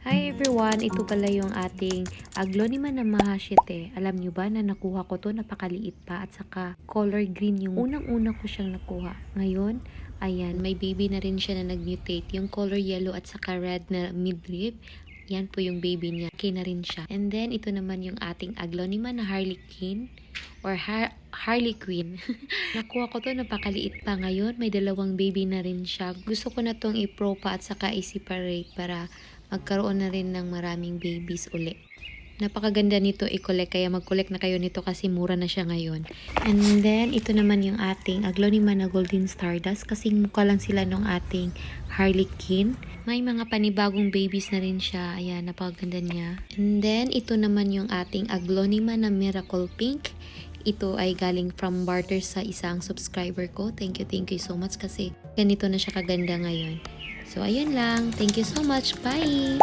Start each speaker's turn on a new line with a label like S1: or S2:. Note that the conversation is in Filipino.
S1: Hi everyone! Ito pala yung ating Aglonema na Mahashite. Alam nyo ba na nakuha ko to, napakaliit pa at saka color green yung unang-una ko siyang nakuha. Ngayon, ayan, may baby na rin siya na nag-mutate. Yung color yellow at saka red na midrib, yan po yung baby niya. Okay na rin siya. And then, ito naman yung ating Aglonema na Harlequin or Harley Quinn. Nakuha ko to, napakaliit pa. Ngayon, may dalawang baby na rin siya. Gusto ko na tong i-propa at saka i-separate para magkaroon na rin ng maraming babies uli. Napakaganda nito i-collect, kaya mag-collect na kayo nito kasi mura na siya ngayon. And then, ito naman yung ating Aglonema na Golden Stardust, kasi mukha lang sila nung ating Harlequin. May mga panibagong babies na rin siya. Ayan, napakaganda niya. And then, ito naman yung ating Aglonema na Miracle Pink. Ito ay galing from barter sa isang subscriber ko. Thank you so much kasi ganito na siya kaganda ngayon. So, ayun lang. Thank you so much. Bye!